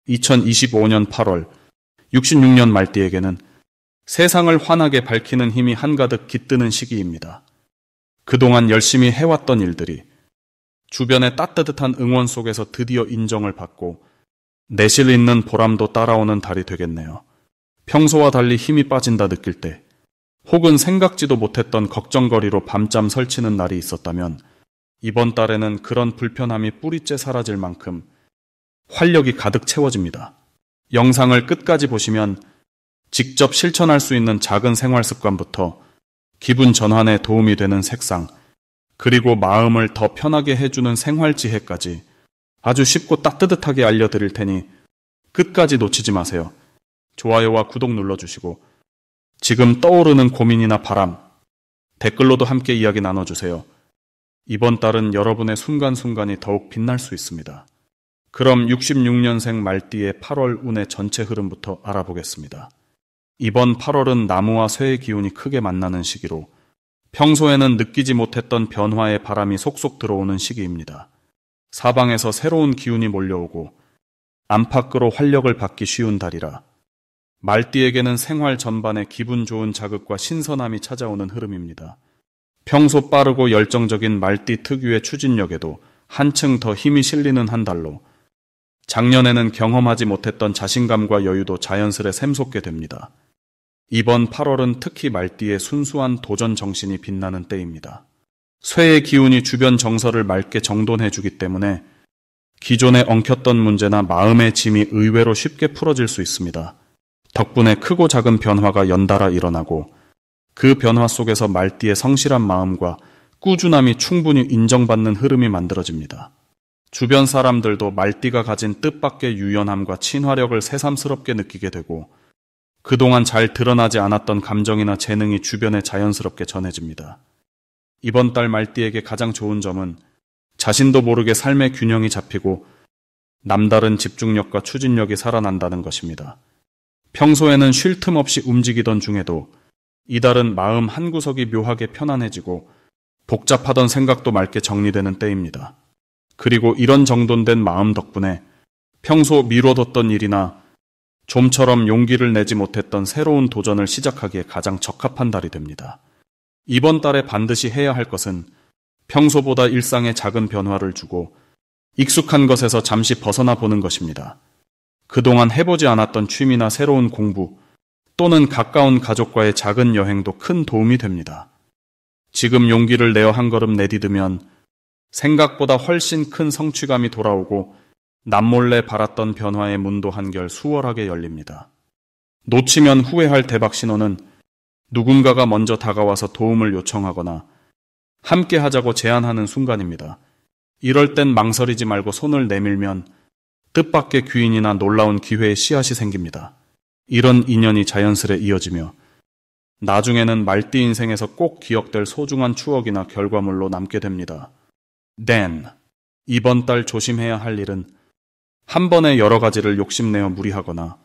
2025년 8월 66년 말띠에게는 세상을 환하게 밝히는 힘이 한가득 깃드는 시기입니다. 그동안 열심히 해왔던 일들이 주변의 따뜻한 응원 속에서 드디어 인정을 받고 내실 있는 보람도 따라오는 달이 되겠네요. 평소와 달리 힘이 빠진다 느낄 때, 혹은 생각지도 못했던 걱정거리로 밤잠 설치는 날이 있었다면 이번 달에는 그런 불편함이 뿌리째 사라질 만큼 활력이 가득 채워집니다. 영상을 끝까지 보시면 직접 실천할 수 있는 작은 생활 습관부터 기분 전환에 도움이 되는 색상, 그리고 마음을 더 편하게 해주는 생활 지혜까지 아주 쉽고 따뜻하게 알려드릴 테니 끝까지 놓치지 마세요. 좋아요와 구독 눌러주시고 지금 떠오르는 고민이나 바람, 댓글로도 함께 이야기 나눠주세요. 이번 달은 여러분의 순간순간이 더욱 빛날 수 있습니다. 그럼 66년생 말띠의 8월 운의 전체 흐름부터 알아보겠습니다. 이번 8월은 나무와 쇠의 기운이 크게 만나는 시기로 평소에는 느끼지 못했던 변화의 바람이 속속 들어오는 시기입니다. 사방에서 새로운 기운이 몰려오고 안팎으로 활력을 받기 쉬운 달이라 말띠에게는 생활 전반에 기분 좋은 자극과 신선함이 찾아오는 흐름입니다. 평소 빠르고 열정적인 말띠 특유의 추진력에도 한층 더 힘이 실리는 한 달로 작년에는 경험하지 못했던 자신감과 여유도 자연스레 샘솟게 됩니다. 이번 8월은 특히 말띠의 순수한 도전 정신이 빛나는 때입니다. 쇠의 기운이 주변 정서를 맑게 정돈해주기 때문에 기존에 엉켰던 문제나 마음의 짐이 의외로 쉽게 풀어질 수 있습니다. 덕분에 크고 작은 변화가 연달아 일어나고 그 변화 속에서 말띠의 성실한 마음과 꾸준함이 충분히 인정받는 흐름이 만들어집니다. 주변 사람들도 말띠가 가진 뜻밖의 유연함과 친화력을 새삼스럽게 느끼게 되고 그동안 잘 드러나지 않았던 감정이나 재능이 주변에 자연스럽게 전해집니다. 이번 달 말띠에게 가장 좋은 점은 자신도 모르게 삶의 균형이 잡히고 남다른 집중력과 추진력이 살아난다는 것입니다. 평소에는 쉴 틈 없이 움직이던 중에도 이달은 마음 한구석이 묘하게 편안해지고 복잡하던 생각도 맑게 정리되는 때입니다. 그리고 이런 정돈된 마음 덕분에 평소 미뤄뒀던 일이나 좀처럼 용기를 내지 못했던 새로운 도전을 시작하기에 가장 적합한 달이 됩니다. 이번 달에 반드시 해야 할 것은 평소보다 일상에 작은 변화를 주고 익숙한 것에서 잠시 벗어나 보는 것입니다. 그동안 해보지 않았던 취미나 새로운 공부 또는 가까운 가족과의 작은 여행도 큰 도움이 됩니다. 지금 용기를 내어 한 걸음 내디디면 생각보다 훨씬 큰 성취감이 돌아오고 남몰래 바랐던 변화의 문도 한결 수월하게 열립니다. 놓치면 후회할 대박 신호는 누군가가 먼저 다가와서 도움을 요청하거나 함께 하자고 제안하는 순간입니다. 이럴 땐 망설이지 말고 손을 내밀면 뜻밖의 귀인이나 놀라운 기회의 씨앗이 생깁니다. 이런 인연이 자연스레 이어지며 나중에는 말띠 인생에서 꼭 기억될 소중한 추억이나 결과물로 남게 됩니다. 이번 달 조심해야 할 일은 한 번에 여러 가지를 욕심내어 무리하거나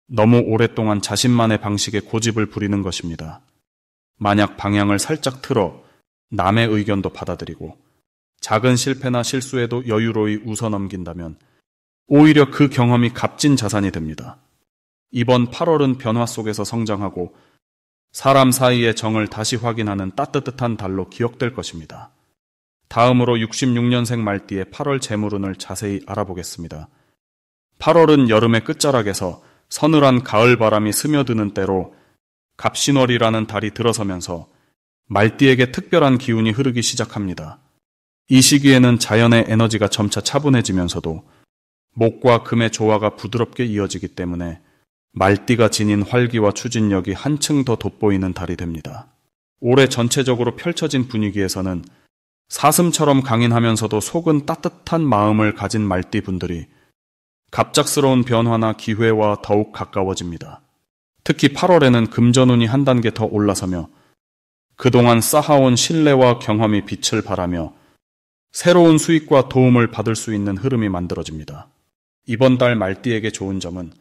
너무 오랫동안 자신만의 방식에 고집을 부리는 것입니다. 만약 방향을 살짝 틀어 남의 의견도 받아들이고 작은 실패나 실수에도 여유로이 웃어넘긴다면 오히려 그 경험이 값진 자산이 됩니다. 이번 8월은 변화 속에서 성장하고 사람 사이의 정을 다시 확인하는 따뜻한 달로 기억될 것입니다. 다음으로 66년생 말띠의 8월 재물운을 자세히 알아보겠습니다. 8월은 여름의 끝자락에서 서늘한 가을 바람이 스며드는 때로 갑신월이라는 달이 들어서면서 말띠에게 특별한 기운이 흐르기 시작합니다. 이 시기에는 자연의 에너지가 점차 차분해지면서도 목과 금의 조화가 부드럽게 이어지기 때문에 말띠가 지닌 활기와 추진력이 한층 더 돋보이는 달이 됩니다. 올해 전체적으로 펼쳐진 분위기에서는 사슴처럼 강인하면서도 속은 따뜻한 마음을 가진 말띠 분들이 갑작스러운 변화나 기회와 더욱 가까워집니다. 특히 8월에는 금전운이 한 단계 더 올라서며 그동안 쌓아온 신뢰와 경험이 빛을 발하며 새로운 수익과 도움을 받을 수 있는 흐름이 만들어집니다. 이번 달 말띠에게 좋은 점은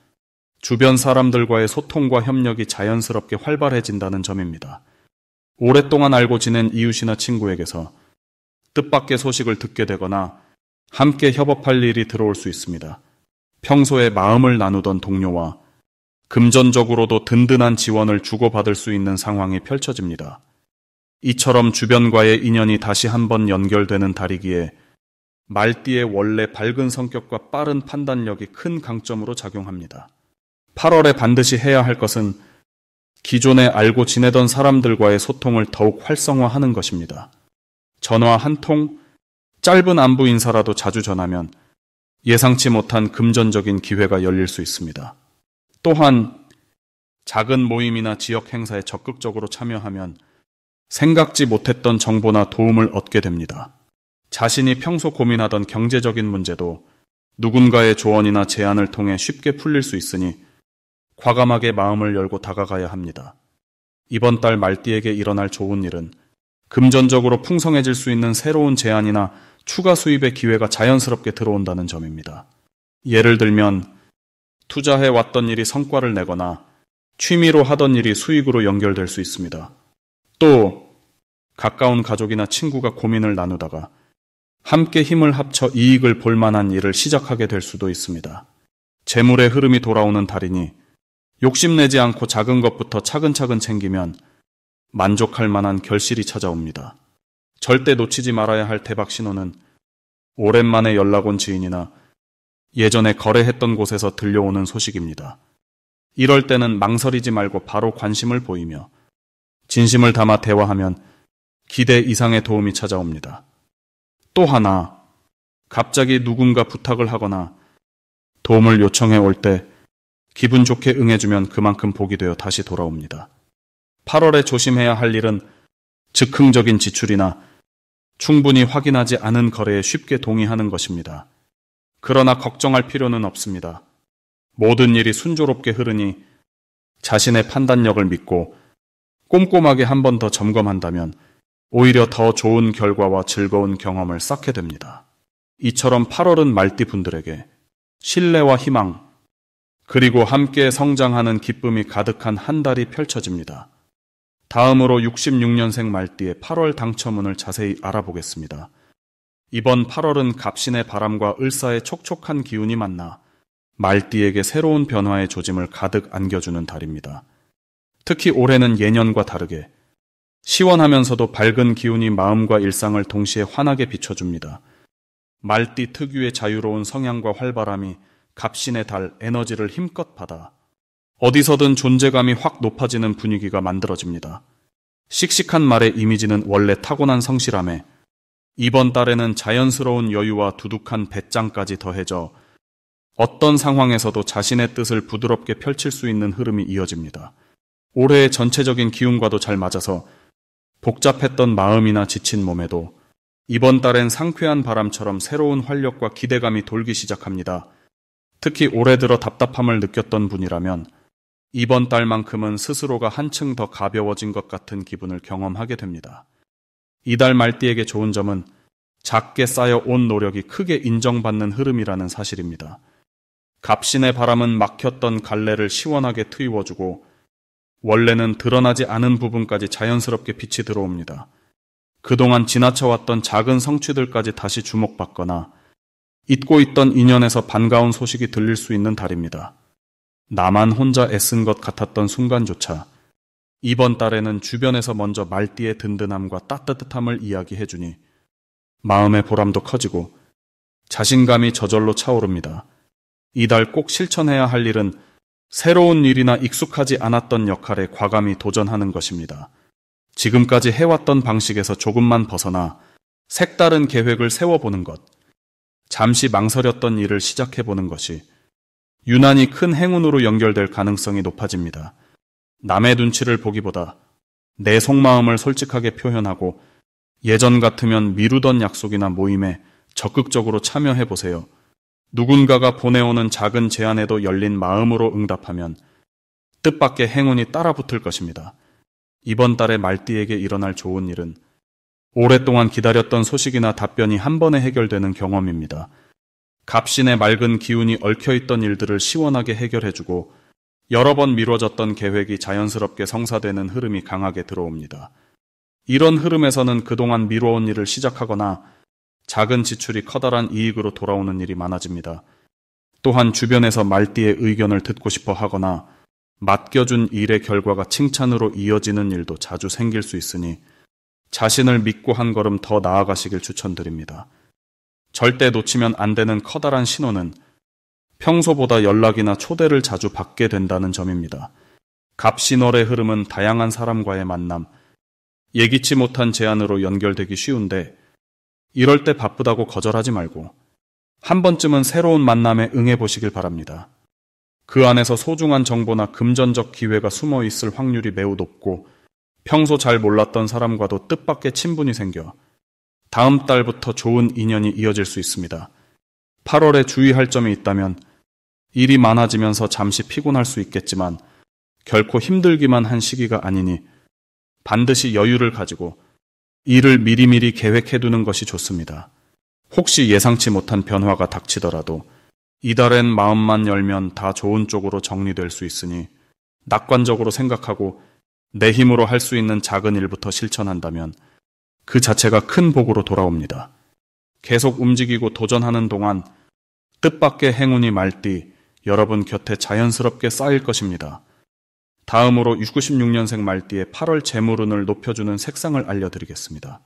주변 사람들과의 소통과 협력이 자연스럽게 활발해진다는 점입니다. 오랫동안 알고 지낸 이웃이나 친구에게서 뜻밖의 소식을 듣게 되거나 함께 협업할 일이 들어올 수 있습니다. 평소에 마음을 나누던 동료와 금전적으로도 든든한 지원을 주고받을 수 있는 상황이 펼쳐집니다. 이처럼 주변과의 인연이 다시 한번 연결되는 달이기에 말띠의 원래 밝은 성격과 빠른 판단력이 큰 강점으로 작용합니다. 8월에 반드시 해야 할 것은 기존에 알고 지내던 사람들과의 소통을 더욱 활성화하는 것입니다. 전화 한 통, 짧은 안부 인사라도 자주 전하면 예상치 못한 금전적인 기회가 열릴 수 있습니다. 또한 작은 모임이나 지역 행사에 적극적으로 참여하면 생각지 못했던 정보나 도움을 얻게 됩니다. 자신이 평소 고민하던 경제적인 문제도 누군가의 조언이나 제안을 통해 쉽게 풀릴 수 있으니 과감하게 마음을 열고 다가가야 합니다. 이번 달 말띠에게 일어날 좋은 일은 금전적으로 풍성해질 수 있는 새로운 제안이나 추가 수입의 기회가 자연스럽게 들어온다는 점입니다. 예를 들면 투자해 왔던 일이 성과를 내거나 취미로 하던 일이 수익으로 연결될 수 있습니다. 또 가까운 가족이나 친구가 고민을 나누다가 함께 힘을 합쳐 이익을 볼 만한 일을 시작하게 될 수도 있습니다. 재물의 흐름이 돌아오는 달이니 욕심내지 않고 작은 것부터 차근차근 챙기면 만족할 만한 결실이 찾아옵니다. 절대 놓치지 말아야 할 대박 신호는 오랜만에 연락 온 지인이나 예전에 거래했던 곳에서 들려오는 소식입니다. 이럴 때는 망설이지 말고 바로 관심을 보이며 진심을 담아 대화하면 기대 이상의 도움이 찾아옵니다. 또 하나, 갑자기 누군가 부탁을 하거나 도움을 요청해 올 때 기분 좋게 응해주면 그만큼 복이 되어 다시 돌아옵니다. 8월에 조심해야 할 일은 즉흥적인 지출이나 충분히 확인하지 않은 거래에 쉽게 동의하는 것입니다. 그러나 걱정할 필요는 없습니다. 모든 일이 순조롭게 흐르니 자신의 판단력을 믿고 꼼꼼하게 한 번 더 점검한다면 오히려 더 좋은 결과와 즐거운 경험을 쌓게 됩니다. 이처럼 8월은 말띠 분들에게 신뢰와 희망, 그리고 함께 성장하는 기쁨이 가득한 한 달이 펼쳐집니다. 다음으로 66년생 말띠의 8월 당첨운을 자세히 알아보겠습니다. 이번 8월은 갑신의 바람과 을사의 촉촉한 기운이 만나 말띠에게 새로운 변화의 조짐을 가득 안겨주는 달입니다. 특히 올해는 예년과 다르게 시원하면서도 밝은 기운이 마음과 일상을 동시에 환하게 비춰줍니다. 말띠 특유의 자유로운 성향과 활발함이 갑신의 달 에너지를 힘껏 받아 어디서든 존재감이 확 높아지는 분위기가 만들어집니다. 씩씩한 말의 이미지는 원래 타고난 성실함에 이번 달에는 자연스러운 여유와 두둑한 배짱까지 더해져 어떤 상황에서도 자신의 뜻을 부드럽게 펼칠 수 있는 흐름이 이어집니다. 올해의 전체적인 기운과도 잘 맞아서 복잡했던 마음이나 지친 몸에도 이번 달엔 상쾌한 바람처럼 새로운 활력과 기대감이 돌기 시작합니다. 특히 올해 들어 답답함을 느꼈던 분이라면 이번 달만큼은 스스로가 한층 더 가벼워진 것 같은 기분을 경험하게 됩니다. 이달 말띠에게 좋은 점은 작게 쌓여온 노력이 크게 인정받는 흐름이라는 사실입니다. 갑신의 바람은 막혔던 갈래를 시원하게 트이워주고 원래는 드러나지 않은 부분까지 자연스럽게 빛이 들어옵니다. 그동안 지나쳐왔던 작은 성취들까지 다시 주목받거나 잊고 있던 인연에서 반가운 소식이 들릴 수 있는 달입니다. 나만 혼자 애쓴 것 같았던 순간조차 이번 달에는 주변에서 먼저 말띠의 든든함과 따뜻함을 이야기해주니 마음의 보람도 커지고 자신감이 저절로 차오릅니다. 이달 꼭 실천해야 할 일은 새로운 일이나 익숙하지 않았던 역할에 과감히 도전하는 것입니다. 지금까지 해왔던 방식에서 조금만 벗어나 색다른 계획을 세워보는 것, 잠시 망설였던 일을 시작해보는 것이 유난히 큰 행운으로 연결될 가능성이 높아집니다. 남의 눈치를 보기보다 내 속마음을 솔직하게 표현하고 예전 같으면 미루던 약속이나 모임에 적극적으로 참여해보세요. 누군가가 보내오는 작은 제안에도 열린 마음으로 응답하면 뜻밖의 행운이 따라붙을 것입니다. 이번 달에 말띠에게 일어날 좋은 일은 오랫동안 기다렸던 소식이나 답변이 한 번에 해결되는 경험입니다. 갑신의 맑은 기운이 얽혀있던 일들을 시원하게 해결해주고 여러 번 미뤄졌던 계획이 자연스럽게 성사되는 흐름이 강하게 들어옵니다. 이런 흐름에서는 그동안 미뤄온 일을 시작하거나 작은 지출이 커다란 이익으로 돌아오는 일이 많아집니다. 또한 주변에서 말띠의 의견을 듣고 싶어 하거나 맡겨준 일의 결과가 칭찬으로 이어지는 일도 자주 생길 수 있으니 자신을 믿고 한 걸음 더 나아가시길 추천드립니다. 절대 놓치면 안 되는 커다란 신호는 평소보다 연락이나 초대를 자주 받게 된다는 점입니다. 갑신월의 흐름은 다양한 사람과의 만남, 예기치 못한 제안으로 연결되기 쉬운데 이럴 때 바쁘다고 거절하지 말고 한 번쯤은 새로운 만남에 응해보시길 바랍니다. 그 안에서 소중한 정보나 금전적 기회가 숨어 있을 확률이 매우 높고 평소 잘 몰랐던 사람과도 뜻밖의 친분이 생겨 다음 달부터 좋은 인연이 이어질 수 있습니다. 8월에 주의할 점이 있다면 일이 많아지면서 잠시 피곤할 수 있겠지만 결코 힘들기만 한 시기가 아니니 반드시 여유를 가지고 일을 미리미리 계획해두는 것이 좋습니다. 혹시 예상치 못한 변화가 닥치더라도 이달엔 마음만 열면 다 좋은 쪽으로 정리될 수 있으니 낙관적으로 생각하고 내 힘으로 할 수 있는 작은 일부터 실천한다면 그 자체가 큰 복으로 돌아옵니다. 계속 움직이고 도전하는 동안 뜻밖의 행운이 말띠 여러분 곁에 자연스럽게 쌓일 것입니다. 다음으로 96년생 말띠의 8월 재물운을 높여주는 색상을 알려드리겠습니다.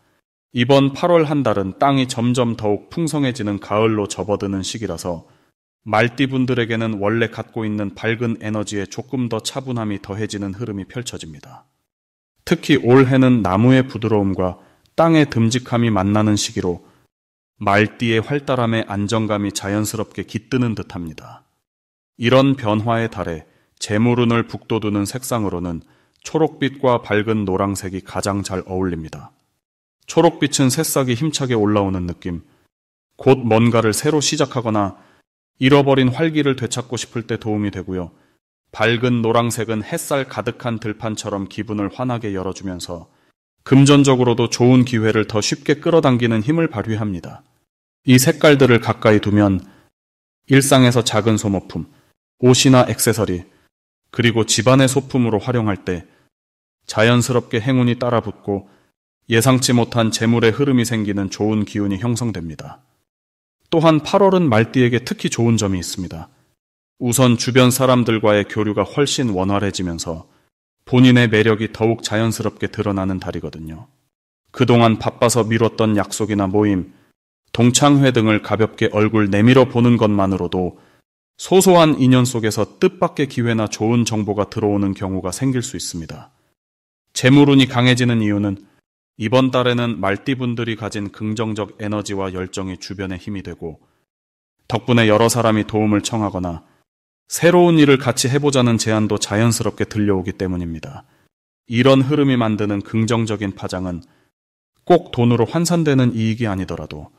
이번 8월 한 달은 땅이 점점 더욱 풍성해지는 가을로 접어드는 시기라서 말띠분들에게는 원래 갖고 있는 밝은 에너지에 조금 더 차분함이 더해지는 흐름이 펼쳐집니다. 특히 올해는 나무의 부드러움과 땅의 듬직함이 만나는 시기로 말띠의 활달함에 안정감이 자연스럽게 깃드는 듯합니다. 이런 변화의 달에 재물운을 북돋우는 색상으로는 초록빛과 밝은 노란색이 가장 잘 어울립니다. 초록빛은 새싹이 힘차게 올라오는 느낌, 곧 뭔가를 새로 시작하거나 잃어버린 활기를 되찾고 싶을 때 도움이 되고요. 밝은 노란색은 햇살 가득한 들판처럼 기분을 환하게 열어주면서 금전적으로도 좋은 기회를 더 쉽게 끌어당기는 힘을 발휘합니다. 이 색깔들을 가까이 두면 일상에서 작은 소모품, 옷이나 액세서리, 그리고 집안의 소품으로 활용할 때 자연스럽게 행운이 따라붙고 예상치 못한 재물의 흐름이 생기는 좋은 기운이 형성됩니다. 또한 8월은 말띠에게 특히 좋은 점이 있습니다. 우선 주변 사람들과의 교류가 훨씬 원활해지면서 본인의 매력이 더욱 자연스럽게 드러나는 달이거든요. 그동안 바빠서 미뤘던 약속이나 모임, 동창회 등을 가볍게 얼굴 내밀어 보는 것만으로도 소소한 인연 속에서 뜻밖의 기회나 좋은 정보가 들어오는 경우가 생길 수 있습니다. 재물운이 강해지는 이유는 이번 달에는 말띠분들이 가진 긍정적 에너지와 열정이 주변에 힘이 되고 덕분에 여러 사람이 도움을 청하거나 새로운 일을 같이 해보자는 제안도 자연스럽게 들려오기 때문입니다. 이런 흐름이 만드는 긍정적인 파장은 꼭 돈으로 환산되는 이익이 아니더라도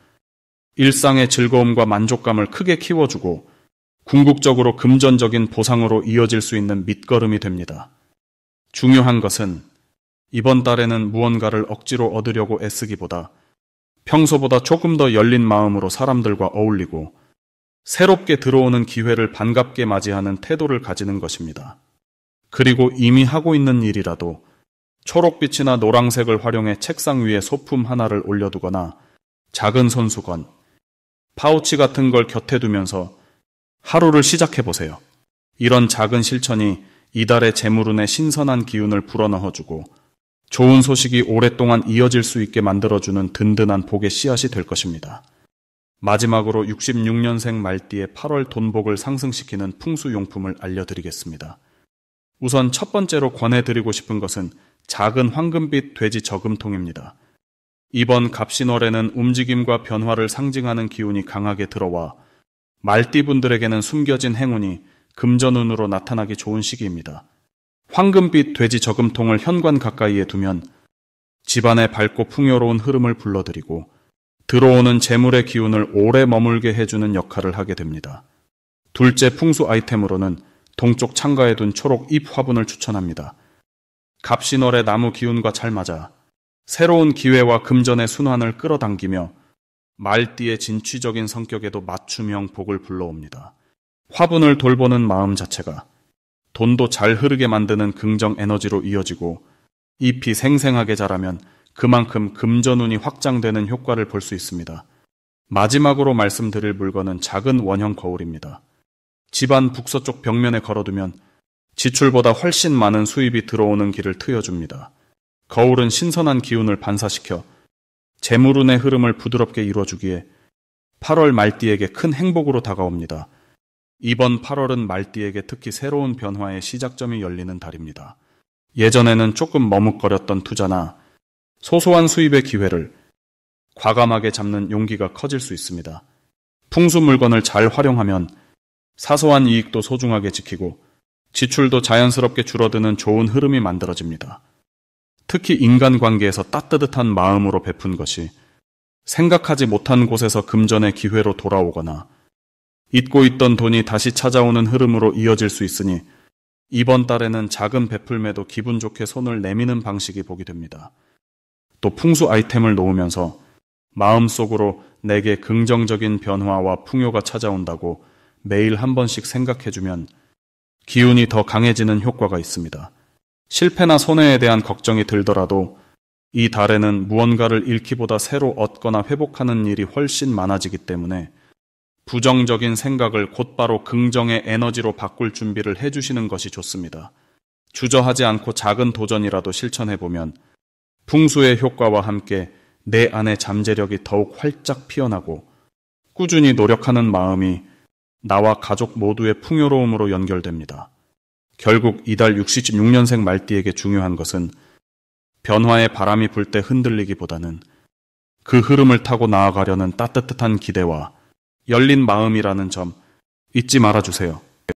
일상의 즐거움과 만족감을 크게 키워주고 궁극적으로 금전적인 보상으로 이어질 수 있는 밑거름이 됩니다. 중요한 것은 이번 달에는 무언가를 억지로 얻으려고 애쓰기보다 평소보다 조금 더 열린 마음으로 사람들과 어울리고 새롭게 들어오는 기회를 반갑게 맞이하는 태도를 가지는 것입니다. 그리고 이미 하고 있는 일이라도 초록빛이나 노란색을 활용해 책상 위에 소품 하나를 올려두거나 작은 손수건, 파우치 같은 걸 곁에 두면서 하루를 시작해보세요. 이런 작은 실천이 이달의 재물운에 신선한 기운을 불어넣어주고 좋은 소식이 오랫동안 이어질 수 있게 만들어주는 든든한 복의 씨앗이 될 것입니다. 마지막으로 66년생 말띠의 8월 돈복을 상승시키는 풍수용품을 알려드리겠습니다. 우선 첫 번째로 권해드리고 싶은 것은 작은 황금빛 돼지 저금통입니다. 이번 갑신월에는 움직임과 변화를 상징하는 기운이 강하게 들어와 말띠분들에게는 숨겨진 행운이 금전운으로 나타나기 좋은 시기입니다. 황금빛 돼지 저금통을 현관 가까이에 두면 집안의 밝고 풍요로운 흐름을 불러들이고 들어오는 재물의 기운을 오래 머물게 해주는 역할을 하게 됩니다. 둘째 풍수 아이템으로는 동쪽 창가에 둔 초록 잎 화분을 추천합니다. 갑신월의 나무 기운과 잘 맞아 새로운 기회와 금전의 순환을 끌어당기며 말띠의 진취적인 성격에도 맞춤형 복을 불러옵니다. 화분을 돌보는 마음 자체가 돈도 잘 흐르게 만드는 긍정 에너지로 이어지고 잎이 생생하게 자라면 그만큼 금전운이 확장되는 효과를 볼 수 있습니다. 마지막으로 말씀드릴 물건은 작은 원형 거울입니다. 집안 북서쪽 벽면에 걸어두면 지출보다 훨씬 많은 수입이 들어오는 길을 트여줍니다. 거울은 신선한 기운을 반사시켜 재물운의 흐름을 부드럽게 이뤄주기에 8월 말띠에게 큰 행복으로 다가옵니다. 이번 8월은 말띠에게 특히 새로운 변화의 시작점이 열리는 달입니다. 예전에는 조금 머뭇거렸던 투자나 소소한 수입의 기회를 과감하게 잡는 용기가 커질 수 있습니다. 풍수 물건을 잘 활용하면 사소한 이익도 소중하게 지키고 지출도 자연스럽게 줄어드는 좋은 흐름이 만들어집니다. 특히 인간관계에서 따뜻한 마음으로 베푼 것이 생각하지 못한 곳에서 금전의 기회로 돌아오거나 잊고 있던 돈이 다시 찾아오는 흐름으로 이어질 수 있으니 이번 달에는 작은 베풀매도 기분 좋게 손을 내미는 방식이 보기 됩니다. 또 풍수 아이템을 놓으면서 마음속으로 내게 긍정적인 변화와 풍요가 찾아온다고 매일 한 번씩 생각해주면 기운이 더 강해지는 효과가 있습니다. 실패나 손해에 대한 걱정이 들더라도 이 달에는 무언가를 잃기보다 새로 얻거나 회복하는 일이 훨씬 많아지기 때문에 부정적인 생각을 곧바로 긍정의 에너지로 바꿀 준비를 해주시는 것이 좋습니다. 주저하지 않고 작은 도전이라도 실천해보면 풍수의 효과와 함께 내 안의 잠재력이 더욱 활짝 피어나고 꾸준히 노력하는 마음이 나와 가족 모두의 풍요로움으로 연결됩니다. 결국 이달 66년생 말띠에게 중요한 것은 변화의 바람이 불 때 흔들리기보다는 그 흐름을 타고 나아가려는 따뜻한 기대와 열린 마음이라는 점 잊지 말아주세요.